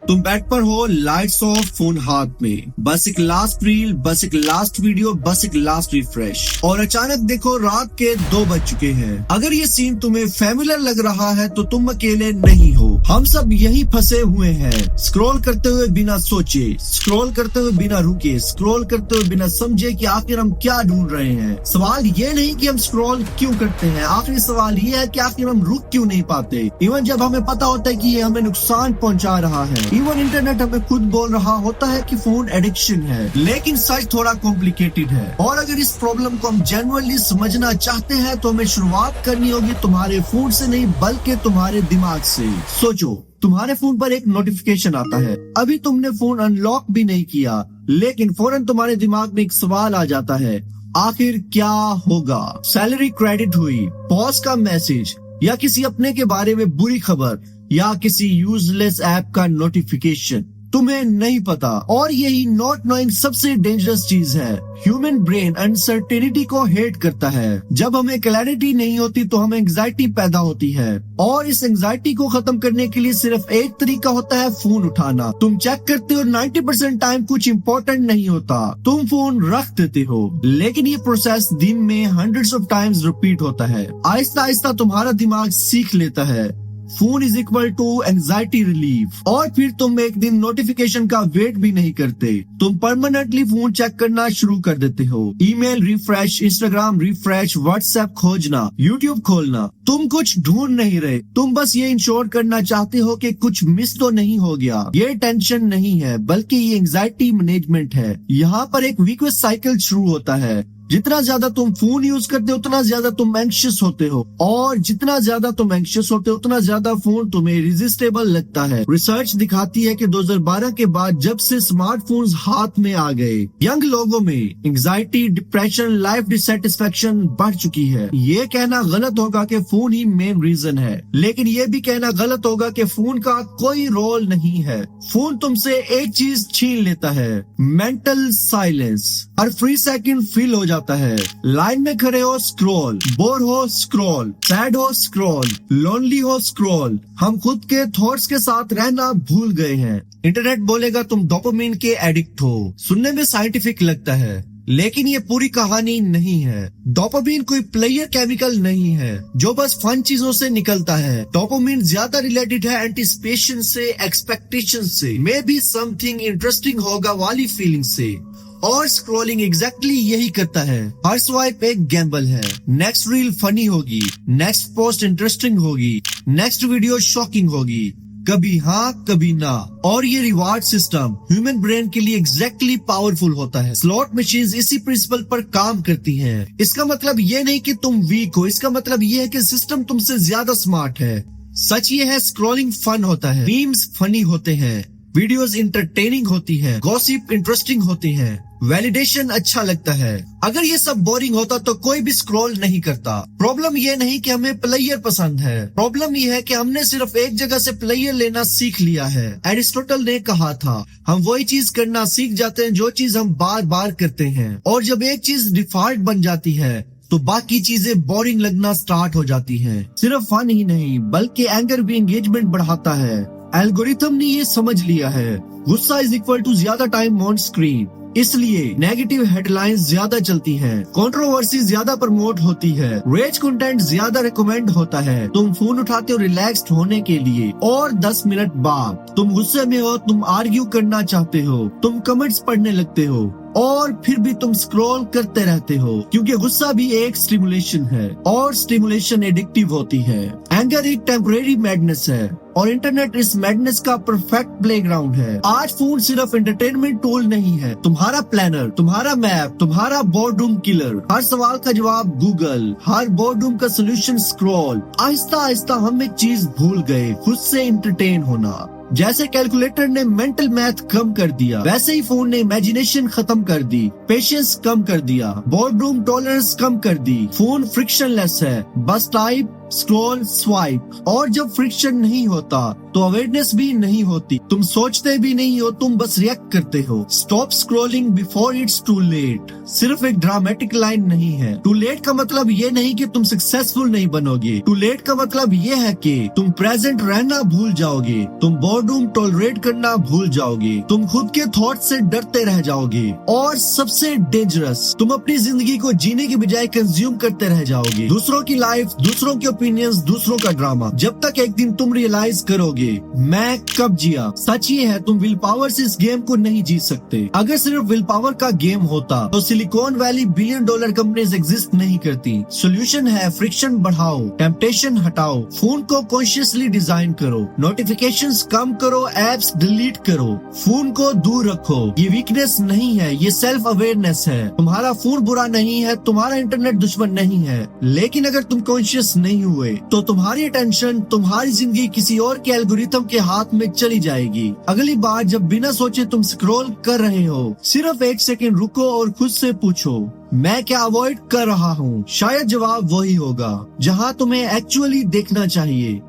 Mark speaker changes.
Speaker 1: तुम बेड पर हो, लाइट्स ऑफ, फोन हाथ में, बस एक लास्ट रील, बस एक लास्ट वीडियो, बस एक लास्ट रिफ्रेश, और अचानक देखो रात के 2 बज चुके हैं। अगर ये सीन तुम्हें फैमिलियर लग रहा है तो तुम अकेले नहीं हो। हम सब यही फंसे हुए हैं, स्क्रॉल करते हुए बिना सोचे, स्क्रॉल करते हुए बिना रुके, स्क्रॉल करते हुए बिना समझे कि आखिर हम क्या ढूंढ रहे हैं। सवाल ये नहीं कि हम स्क्रॉल क्यों करते हैं, आखिरी सवाल ये है कि आखिर हम रुक क्यों नहीं पाते। इवन जब हमें पता होता है कि ये हमें नुकसान पहुंचा रहा है, इवन इंटरनेट हमें खुद बोल रहा होता है कि फोन एडिक्शन है, लेकिन सच थोड़ा कॉम्प्लिकेटेड है। और अगर इस प्रॉब्लम को हम जेन्युइनली समझना चाहते हैं तो हमें शुरुआत करनी होगी तुम्हारे फोन से नहीं, बल्कि तुम्हारे दिमाग से। सोचो, तुम्हारे फोन पर एक नोटिफिकेशन आता है, अभी तुमने फोन अनलॉक भी नहीं किया, लेकिन फौरन तुम्हारे दिमाग में एक सवाल आ जाता है, आखिर क्या होगा? सैलरी क्रेडिट हुई, बॉस का मैसेज, या किसी अपने के बारे में बुरी खबर, या किसी यूजलेस ऐप का नोटिफिकेशन। तुम्हें नहीं पता, और यही नॉट नोइंग सबसे डेंजरस चीज है। ह्यूमन ब्रेन अनसर्टेनिटी को हेट करता है। जब हमें क्लैरिटी नहीं होती तो हमें एंजाइटी पैदा होती है, और इस एंजाइटी को खत्म करने के लिए सिर्फ एक तरीका होता है, फोन उठाना। तुम चेक करते हो 90% टाइम कुछ इम्पोर्टेंट नहीं होता, तुम फोन रख देते हो, लेकिन ये प्रोसेस दिन में हंड्रेड्स ऑफ टाइम्स रिपीट होता है। आहिस्ता आहिस्ता तुम्हारा दिमाग सीख लेता है phone is equal to anxiety relief, और फिर तुम एक दिन नोटिफिकेशन का वेट भी नहीं करते, तुम परमानेंटली फोन चेक करना शुरू कर देते हो। Email refresh, Instagram refresh, WhatsApp खोजना, यूट्यूब खोलना। तुम कुछ ढूंढ नहीं रहे, तुम बस ये इंश्योर करना चाहते हो कि कुछ मिस तो नहीं हो गया। ये टेंशन नहीं है, बल्कि ये एंजाइटी मैनेजमेंट है। यहाँ पर एक वीकनेस साइकिल शुरू होता है। जितना ज्यादा तुम फोन यूज करते हो उतना ज्यादा तुम एंग्शियस होते हो, और जितना ज्यादा तुम एंग्शियस होते हो उतना ज्यादा फोन तुम्हें रेजिस्टेबल लगता है। रिसर्च दिखाती है कि 2012 के बाद जब से स्मार्टफोन्स हाथ में आ गए, यंग लोगों में एंजाइटी, डिप्रेशन, लाइफ डिससेटिस्फेक्शन बढ़ चुकी है। ये कहना गलत होगा कि फोन ही मेन रीजन है, लेकिन ये भी कहना गलत होगा कि फोन का कोई रोल नहीं है। फोन तुमसे एक चीज छीन लेता है, मेंटल साइलेंस। हर फ्री सेकंड फील हो जाता है। लाइन में खड़े हो स्क्रॉल, बोर हो स्क्रॉल, सैड हो स्क्रॉल, लोनली हो स्क्रॉल। हम खुद के थॉट्स के साथ रहना भूल गए हैं। इंटरनेट बोलेगा तुम डोपामिन के एडिक्ट हो। सुनने में साइंटिफिक लगता है, लेकिन ये पूरी कहानी नहीं है। डोपामिन कोई प्लेयर केमिकल नहीं है जो बस फन चीजों से निकलता है। डोपामिन ज्यादा रिलेटेड है एंटिसिपेशन से, एक्सपेक्टेशन से, मे बी समथिंग इंटरेस्टिंग होगा वाली फीलिंग से। और स्क्रॉलिंग एग्जैक्टली यही करता है। हर स्वाइप एक गैम्बल है। नेक्स्ट रील फनी होगी, नेक्स्ट पोस्ट इंटरेस्टिंग होगी, नेक्स्ट वीडियो शॉकिंग होगी, कभी हाँ कभी ना। और ये रिवार्ड सिस्टम ह्यूमन ब्रेन के लिए एग्जैक्टली पावरफुल होता है। स्लॉट मशीन्स इसी प्रिंसिपल पर काम करती हैं। इसका मतलब ये नहीं कि तुम वीक हो, इसका मतलब ये है कि सिस्टम तुमसे ज्यादा स्मार्ट है। सच ये है, स्क्रॉलिंग फन होता है, मीम्स फनी होते हैं, वीडियोस इंटरटेनिंग होती है, गॉसिप इंटरेस्टिंग होती है, वैलिडेशन अच्छा लगता है। अगर ये सब बोरिंग होता तो कोई भी स्क्रॉल नहीं करता। प्रॉब्लम ये नहीं कि हमें प्लेयर पसंद है, प्रॉब्लम ये है कि हमने सिर्फ एक जगह से प्लेयर लेना सीख लिया है। एरिस्टोटल ने कहा था, हम वही चीज करना सीख जाते हैं जो चीज हम बार बार करते हैं, और जब एक चीज डिफॉल्ट बन जाती है तो बाकी चीजें बोरिंग लगना स्टार्ट हो जाती हैं। सिर्फ फन ही नहीं, बल्कि एंगर भी एंगेजमेंट बढ़ाता है। एल्गोरिथम ने ये समझ लिया है, गुस्सा इज इक्वल टू ज्यादा टाइम ऑन स्क्रीन, इसलिए नेगेटिव हेडलाइंस ज्यादा चलती हैं, कंट्रोवर्सी ज्यादा प्रमोट होती है, रेज कंटेंट ज्यादा रिकमेंड होता है। तुम फोन उठाते हो रिलैक्स्ड होने के लिए, और 10 मिनट बाद तुम गुस्से में हो, तुम आर्ग्यू करना चाहते हो, तुम कमेंट्स पढ़ने लगते हो, और फिर भी तुम स्क्रॉल करते रहते हो, क्योंकि गुस्सा भी एक स्टिमुलेशन है, और स्टिमुलेशन एडिक्टिव होती है। एंगर एक टेम्परेरी मैडनेस है, और इंटरनेट इस मैडनेस का परफेक्ट प्लेग्राउंड है। आज फोन सिर्फ एंटरटेनमेंट टूल नहीं है, तुम्हारा प्लानर, तुम्हारा मैप, तुम्हारा बोर्डरूम किलर। हर सवाल का जवाब गूगल, हर बोर्डरूम का सोल्यूशन स्क्रॉल। आहिस्ता आहिस्ता हम एक चीज भूल गए, खुद से एंटरटेन होना। जैसे कैलकुलेटर ने मेंटल मैथ कम कर दिया, वैसे ही फोन ने इमेजिनेशन खत्म कर दी, पेशेंस कम कर दिया, बोर्डरूम टॉलरेंस कम कर दी। फोन फ्रिक्शनलेस है, बस टाइप, स्क्रॉल, स्वाइप। और जब फ्रिक्शन नहीं होता तो अवेयरनेस भी नहीं होती। तुम सोचते भी नहीं हो, तुम बस रिएक्ट करते हो। Stop scrolling before it's too late सिर्फ एक ड्रामेटिक लाइन नहीं है। टू लेट का मतलब ये नहीं कि तुम सक्सेसफुल नहीं बनोगे। टू लेट का मतलब ये है कि तुम प्रेजेंट रहना भूल जाओगे, तुम बोर्डरूम टॉलरेट करना भूल जाओगे, तुम खुद के थॉट से डरते रह जाओगे, और सबसे डेंजरस, तुम अपनी जिंदगी को जीने की बजाय कंज्यूम करते रह जाओगे। दूसरों की लाइफ, दूसरों के ओपिनियंस, दूसरों का ड्रामा। जब तक एक दिन तुम रियलाइज करोगे मैं कब जिया। सच ये है, तुम विल पावर से इस गेम को नहीं जीत सकते। अगर सिर्फ विल पावर का गेम होता तो silicon valley $1 billion companies exist नहीं करती। सोल्यूशन है फ्रिक्शन बढ़ाओ, टेम्पटेशन हटाओ, फोन को कॉन्शियसली डिजाइन करो, नोटिफिकेशंस कम करो, एप्स डिलीट करो, फोन को दूर रखो। ये वीकनेस नहीं है, ये सेल्फ अवेयरनेस है। तुम्हारा फोन बुरा नहीं है, तुम्हारा इंटरनेट दुश्मन नहीं है, लेकिन अगर तुम कॉन्शियस नहीं हुए तो तुम्हारी अटेंशन, तुम्हारी जिंदगी किसी और के एल्गोरिथम के हाथ में चली जाएगी। अगली बार जब बिना सोचे तुम स्क्रॉल कर रहे हो, सिर्फ 1 सेकंड रुको और खुद से पूछो मैं क्या अवॉइड कर रहा हूँ। शायद जवाब वही होगा जहाँ तुम्हें एक्चुअली देखना चाहिए।